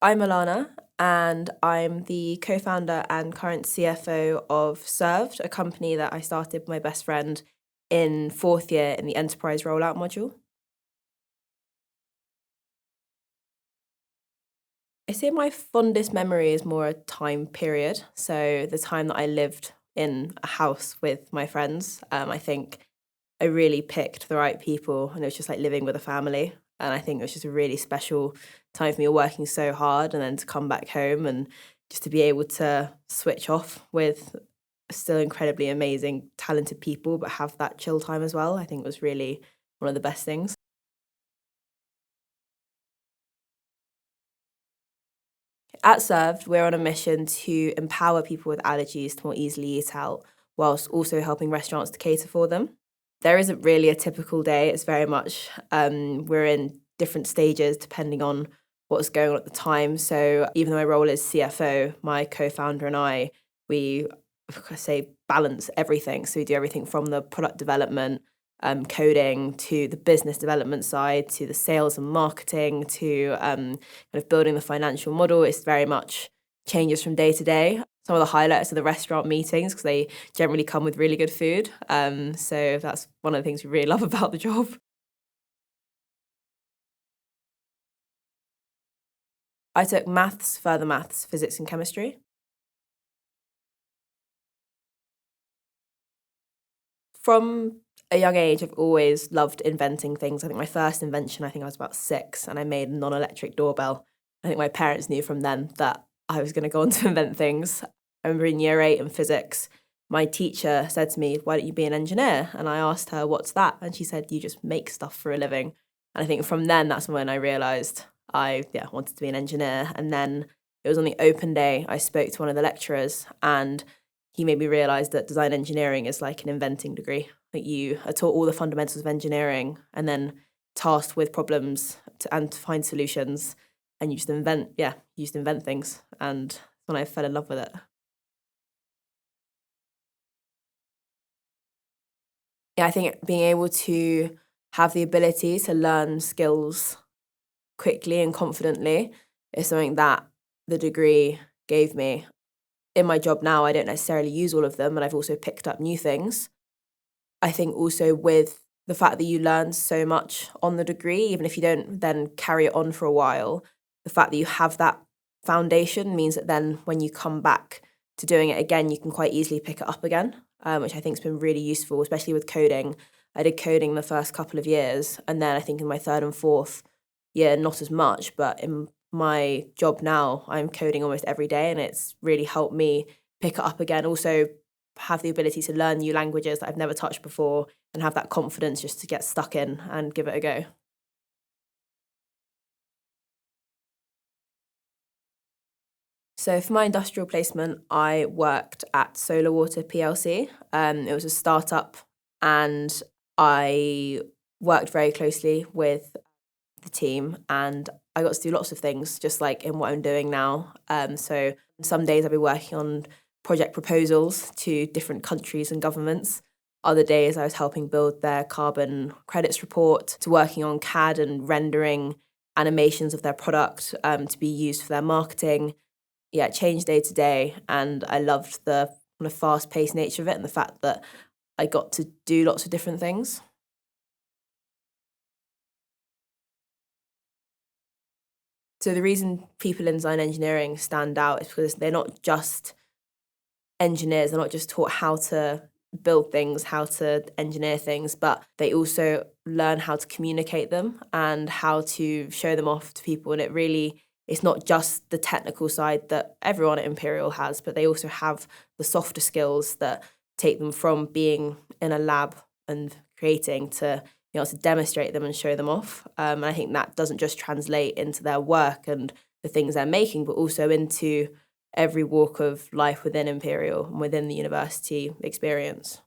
I'm Alana, and I'm the co-founder and current CFO of Served, a company that I started with my best friend in fourth year in the enterprise rollout module. I say my fondest memory is more a time period. So the time that I lived in a house with my friends, I think I really picked the right people, and it was just like living with a family. And I think it was just a really special time for me, working so hard, and then to come back home and just to be able to switch off with still incredibly amazing, talented people, but have that chill time as well. I think was really one of the best things. At Served, we're on a mission to empower people with allergies to more easily eat out, whilst also helping restaurants to cater for them. There isn't really a typical day. It's very much we're in different stages depending on what's going on at the time. So even though my role is CFO, my co-founder and we say balance everything. So we do everything from the product development, coding, to the business development side, to the sales and marketing, to kind of building the financial model. It's very much changes from day to day. Some of the highlights are the restaurant meetings because they generally come with really good food. So that's one of the things we really love about the job. I took maths, further maths, physics, and chemistry. From a young age, I've always loved inventing things. I think my first invention, I think I was about 6, and I made a non-electric doorbell. I think my parents knew from then that I was going to go on to invent things. I remember in year 8 in physics, my teacher said to me, "Why don't you be an engineer?" And I asked her, "What's that?" And she said, "You just make stuff for a living." And I think from then, that's when I realised I wanted to be an engineer. And then it was on the open day, I spoke to one of the lecturers, and he made me realise that design engineering is like an inventing degree. That you are taught all the fundamentals of engineering and then tasked with problems and to find solutions, and you just invent, you just invent things. And when I fell in love with it. Yeah, I think being able to have the ability to learn skills quickly and confidently is something that the degree gave me. In my job now, I don't necessarily use all of them, and I've also picked up new things. I think also with the fact that you learn so much on the degree, even if you don't then carry it on for a while, the fact that you have that foundation means that then when you come back to doing it again, you can quite easily pick it up again, which I think has been really useful, especially with coding. I did coding the first couple of years, and then I think in my third and fourth year, not as much, but in my job now, I'm coding almost every day, and it's really helped me pick it up again. Also, have the ability to learn new languages that I've never touched before and have that confidence just to get stuck in and give it a go. So for my industrial placement, I worked at Solar Water PLC. It was a startup, and I worked very closely with the team, and I got to do lots of things, just like in what I'm doing now. So some days I'll be working on project proposals to different countries and governments. Other days I was helping build their carbon credits report, to working on CAD and rendering animations of their product to be used for their marketing. Yeah, it changed day to day, and I loved the kind of fast paced nature of it and the fact that I got to do lots of different things. So the reason people in design engineering stand out is because they're not just engineers, they're not just taught how to build things, how to engineer things, but they also learn how to communicate them and how to show them off to people. And it's not just the technical side that everyone at Imperial has, but they also have the softer skills that take them from being in a lab and creating to to demonstrate them and show them off. And I think that doesn't just translate into their work and the things they're making, but also into every walk of life within Imperial and within the university experience.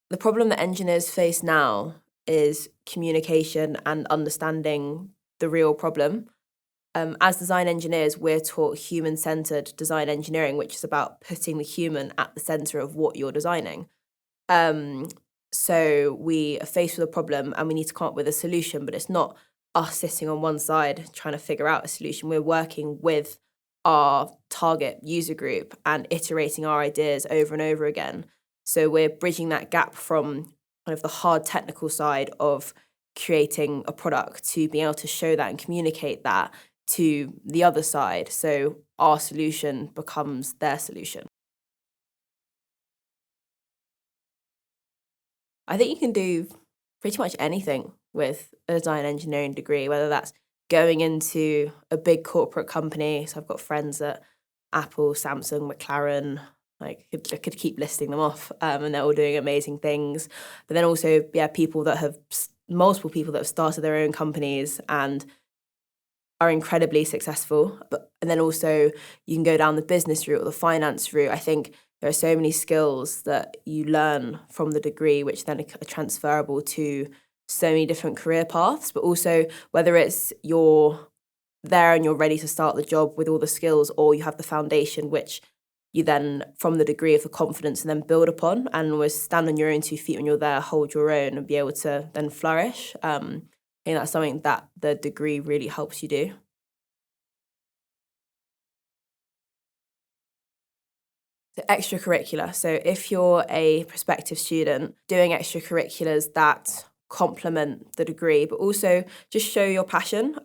The problem that engineers face now is communication and understanding the real problem. As design engineers, we're taught human centered design engineering, which is about putting the human at the center of what you're designing. Um, so we are faced with a problem and we need to come up with a solution, but it's not us sitting on one side trying to figure out a solution. We're working with our target user group and iterating our ideas over and over again. So we're bridging that gap from kind of the hard technical side of creating a product to being able to show that and communicate that to the other side. So our solution becomes their solution. I think you can do pretty much anything with a design engineering degree, whether that's going into a big corporate company. So I've got friends at Apple, Samsung, McLaren. I could keep listing them off, and they're all doing amazing things. But then also, people that have multiple people that have started their own companies and are incredibly successful. And then also you can go down the business route or the finance route. I think there are so many skills that you learn from the degree, which then are transferable to so many different career paths. But also whether it's you're there and you're ready to start the job with all the skills, or you have the foundation, which you then, from the degree, of the confidence and then build upon and always stand on your own 2 feet when you're there, hold your own and be able to then flourish. I think that's something that the degree really helps you do. So extracurricular. So if you're a prospective student, doing extracurriculars that complement the degree, but also just show your passion,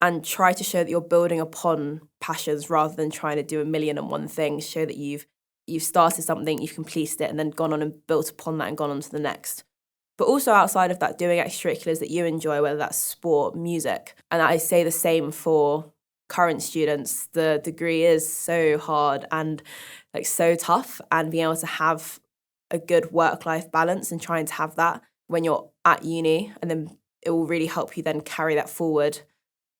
and try to show that you're building upon passions rather than trying to do a million and one things. Show that you've started something, you've completed it, and then gone on and built upon that and gone on to the next. But also outside of that, doing extracurriculars that you enjoy, whether that's sport, music. And I say the same for current students. The degree is so hard and so tough, and being able to have a good work-life balance and trying to have that when you're at uni, and then it will really help you then carry that forward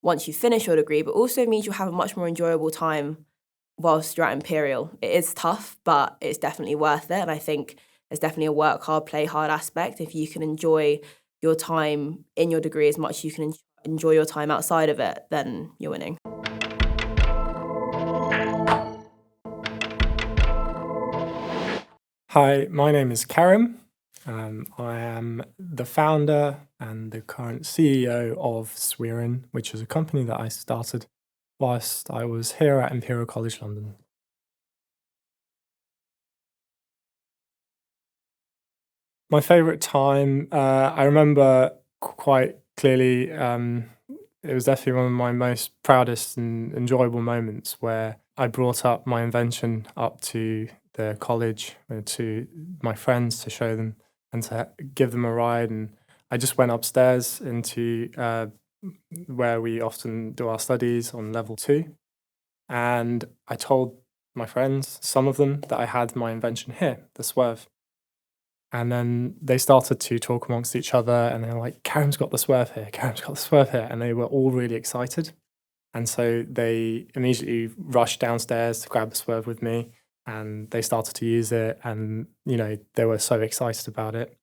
once you finish your degree, but also means you'll have a much more enjoyable time whilst you're at Imperial. It is tough, but it's definitely worth it. And I think there's definitely a work hard, play hard aspect. If you can enjoy your time in your degree as much as you can enjoy your time outside of it, then you're winning. Hi, my name is Kerim. I am the founder and the current CEO of Swirin, which is a company that I started whilst I was here at Imperial College London. My favourite time, I remember quite clearly, it was definitely one of my most proudest and enjoyable moments where I brought up my invention up to the college, to my friends to show them and to give them a ride. And I just went upstairs into where we often do our studies on level 2. And I told my friends, some of them, that I had my invention here, the swerve. And then they started to talk amongst each other, and they were like, Karim's got the swerve here, Karim's got the swerve here. And they were all really excited. And so they immediately rushed downstairs to grab the swerve with me, and they started to use it. And, they were so excited about it.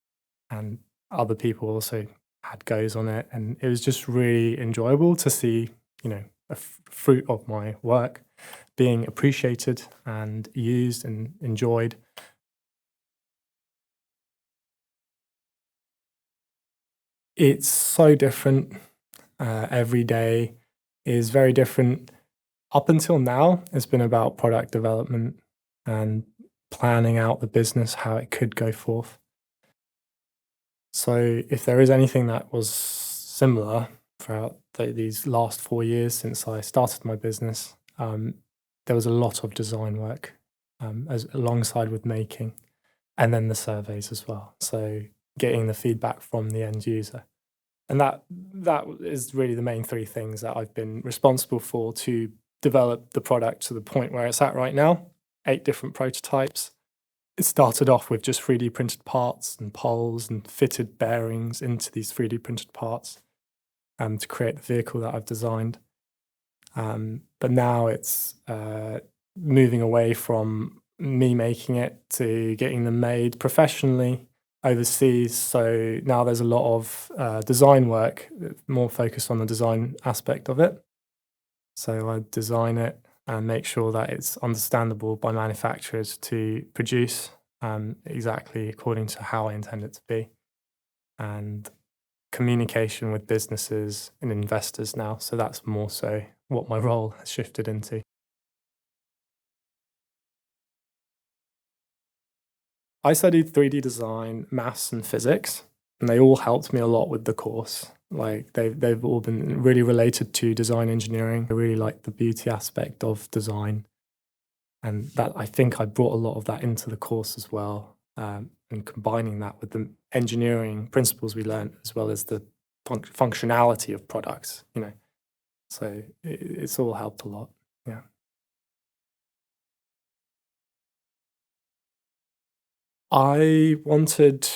And other people also had goes on it. And it was just really enjoyable to see, a fruit of my work being appreciated and used and enjoyed. It's so different. Every day is very different. Up until now, it's been about product development and planning out the business, how it could go forth. So if there is anything that was similar throughout these last 4 years since I started my business, there was a lot of design work alongside with making, and then the surveys as well. So getting the feedback from the end user. And that is really the main 3 things that I've been responsible for to develop the product to the point where it's at right now. 8 different prototypes. It started off with just 3D printed parts and poles and fitted bearings into these 3D printed parts to create the vehicle that I've designed. But now it's moving away from me making it to getting them made professionally overseas. So now there's a lot of design work, more focused on the design aspect of it. So I design it and make sure that it's understandable by manufacturers to produce exactly according to how I intend it to be, and communication with businesses and investors now. So that's more so what my role has shifted into. I studied 3D design, maths, and physics, and they all helped me a lot with the course. Like they've all been really related to design engineering. I really like the beauty aspect of design, and that I think I brought a lot of that into the course as well. And combining that with the engineering principles we learned, as well as the functionality of products, So it's all helped a lot. Yeah. I wanted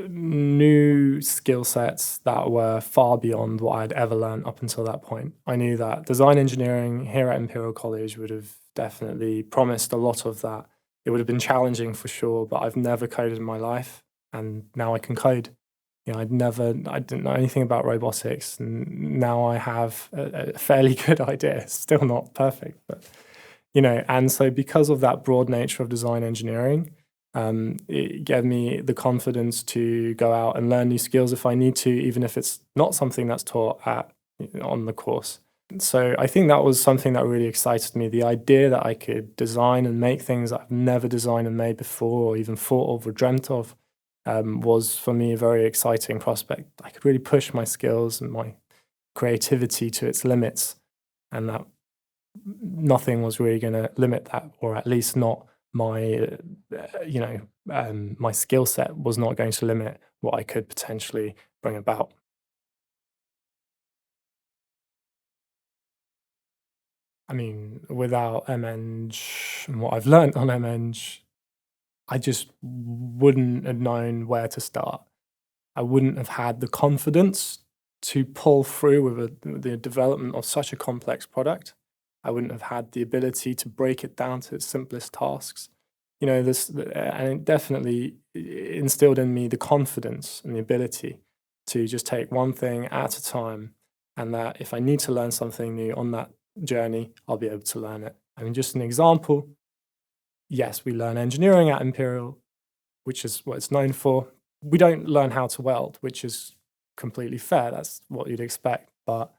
new skill sets that were far beyond what I'd ever learned up until that point. I knew that design engineering here at Imperial College would have definitely promised a lot of that. It would have been challenging for sure, but I've never coded in my life, and now I can code. I didn't know anything about robotics, and now I have a fairly good idea. It's still not perfect, but and so because of that broad nature of design engineering, it gave me the confidence to go out and learn new skills if I need to, even if it's not something that's taught on the course. So I think that was something that really excited me. The idea that I could design and make things that I've never designed and made before, or even thought of or dreamt of, was for me a very exciting prospect. I could really push my skills and my creativity to its limits, and that nothing was really going to limit that, or at least not my, my skill set was not going to limit what I could potentially bring about. I mean, without MEng and what I've learned on MEng, I just wouldn't have known where to start. I wouldn't have had the confidence to pull through with the development of such a complex product. I wouldn't have had the ability to break it down to its simplest tasks. And it definitely instilled in me the confidence and the ability to just take one thing at a time, and that if I need to learn something new on that journey, I'll be able to learn it. I mean, just an example, yes, we learn engineering at Imperial, which is what it's known for. We don't learn how to weld, which is completely fair. That's what you'd expect. But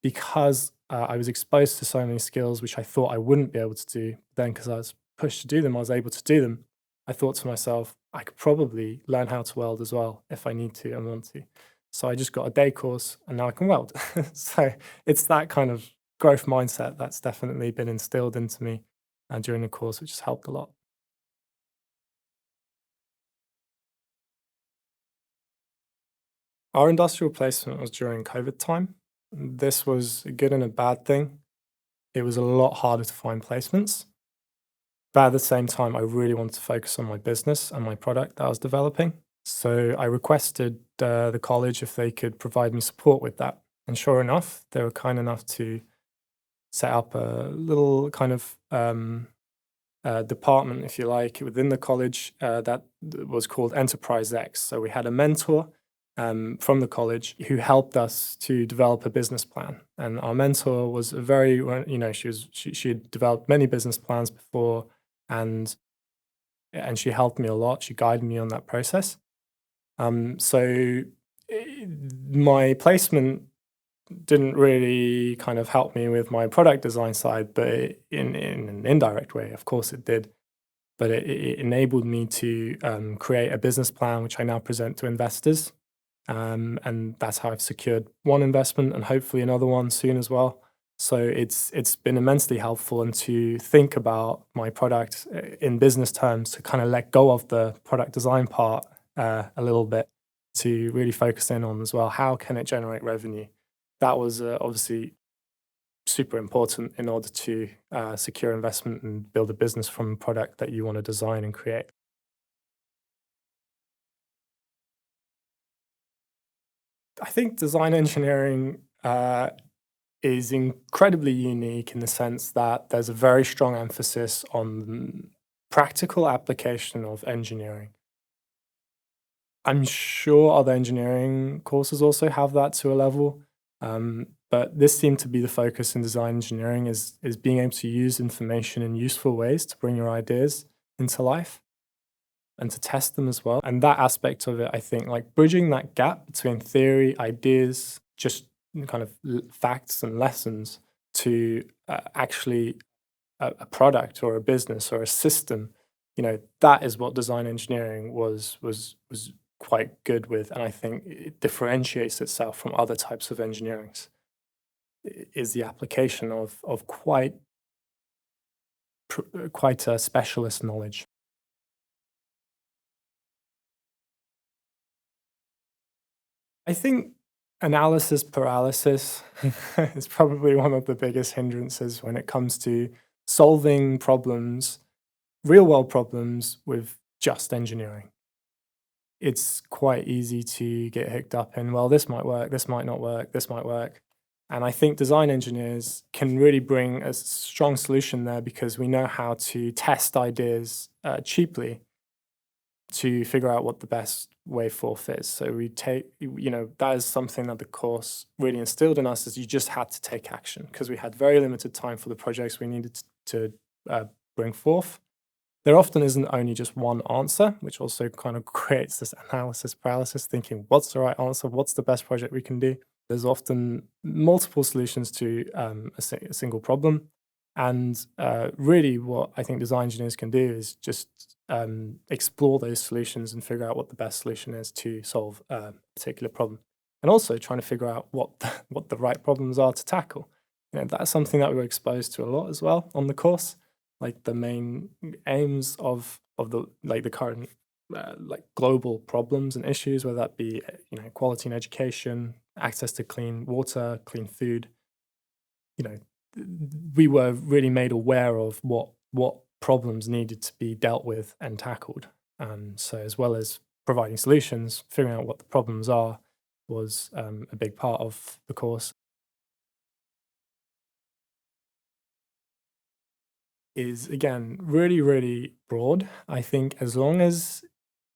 because I was exposed to so many skills which I thought I wouldn't be able to do, then because I was pushed to do them, I was able to do them. I thought to myself, I could probably learn how to weld as well if I need to and want to. So I just got a day course and now I can weld. So it's that kind of growth mindset that's definitely been instilled into me during the course, which has helped a lot. Our industrial placement was during COVID time. This was a good and a bad thing. It was a lot harder to find placements. But at the same time, I really wanted to focus on my business and my product that I was developing. So I requested the college if they could provide me support with that. And sure enough, they were kind enough to set up a little kind of department, if you like, within the college that was called Enterprise X. So we had a mentor from the college who helped us to develop a business plan. And our mentor was a very, she had developed many business plans before, and she helped me a lot. She guided me on that process. So my placement didn't really kind of help me with my product design side, but in an indirect way, of course it did. But it enabled me to create a business plan, which I now present to investors. And that's how I've secured one investment and hopefully another one soon as well. So it's been immensely helpful, and to think about my product in business terms, to kind of let go of the product design part a little bit, to really focus in on as well, how can it generate revenue? That was obviously super important in order to secure investment and build a business from a product that you want to design and create. I think design engineering is incredibly unique in the sense that there's a very strong emphasis on practical application of engineering. I'm sure other engineering courses also have that to a level, but this seemed to be the focus in design engineering is being able to use information in useful ways to bring your ideas into life. and to test them as well. And that aspect of it, I think, like bridging that gap between theory, ideas, just kind of facts and lessons to actually a product or a business or a system, that is what design engineering was quite good with, and I think it differentiates itself from other types of engineerings. Is the application of quite a specialist knowledge. I think analysis paralysis is probably one of the biggest hindrances when it comes to solving problems, real world problems with just engineering. It's quite easy to get hooked up in, well, this might work, this might not work, this might work. And I think design engineers can really bring a strong solution there because we know how to test ideas cheaply to figure out what the best way forth is. So we take, that is something that the course really instilled in us, is you just had to take action because we had very limited time for the projects we needed to bring forth. There often isn't only just one answer, which also kind of creates this analysis paralysis, thinking, what's the right answer? What's the best project we can do? There's often multiple solutions to a single problem. And really what I think design engineers can do is just explore those solutions and figure out what the best solution is to solve a particular problem. And also trying to figure out what the right problems are to tackle. That's something that we were exposed to a lot as well on the course. Like the main aims of the current global problems and issues, whether that be quality in education, access to clean water, clean food. We were really made aware of what problems needed to be dealt with and tackled. So as well as providing solutions, figuring out what the problems are was a big part of the course. Is again really, really broad. I think as long as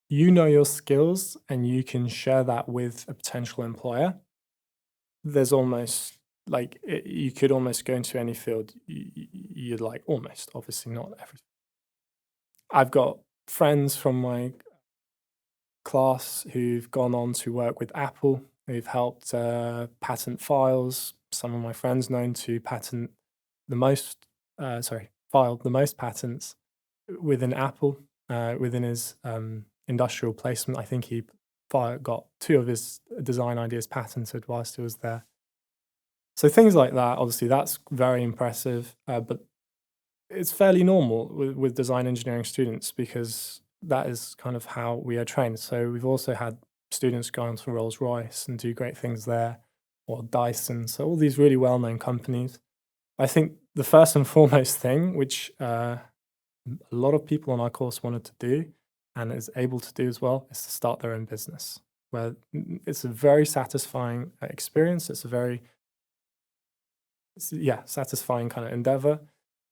you know your skills and you can share that with a potential employer, there's almost you could almost go into any field you'd like, almost, obviously not everything. I've got friends from my class who've gone on to work with Apple, who've helped patent files. Some of my friends known to patent the most, filed the most patents within Apple, within his industrial placement. I think he got 2 of his design ideas patented whilst he was there. So things like that, obviously, that's very impressive, but it's fairly normal with design engineering students because that is kind of how we are trained. So we've also had students go on to Rolls-Royce and do great things there, or Dyson, so all these really well-known companies. I think the first and foremost thing, which a lot of people on our course wanted to do and is able to do as well, is to start their own business, where it's a very satisfying experience. It's a very satisfying kind of endeavor.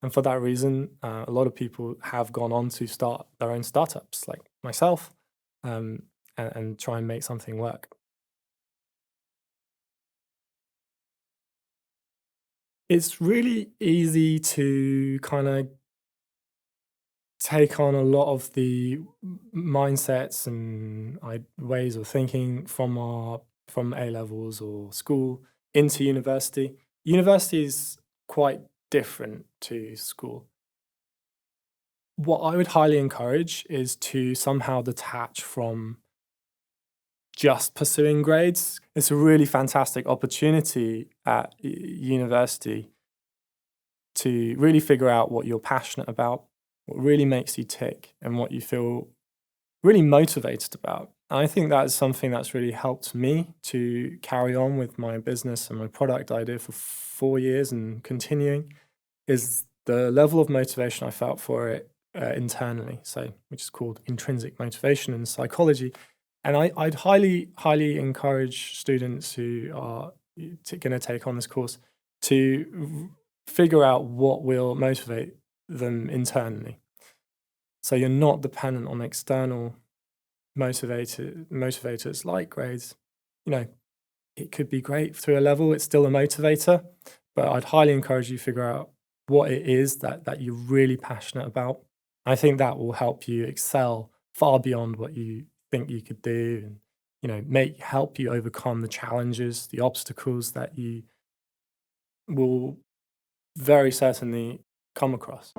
And for that reason, a lot of people have gone on to start their own startups, like myself, and try and make something work. It's really easy to kind of take on a lot of the mindsets and ways of thinking from A levels or school into university. University is quite different to school. What I would highly encourage is to somehow detach from just pursuing grades. It's a really fantastic opportunity at university to really figure out what you're passionate about, what really makes you tick, and what you feel really motivated about. And I think that is something that's really helped me to carry on with my business and my product idea for 4 years and continuing, is the level of motivation I felt for it internally, which is called intrinsic motivation in psychology. And I'd highly encourage students who are going to take on this course to figure out what will motivate them internally. So you're not dependent on external motivators like grades. It could be great through a level, it's still a motivator, but I'd highly encourage you to figure out what it is that you're really passionate about. I think that will help you excel far beyond what you think you could do, and help you overcome the challenges, the obstacles that you will very certainly come across.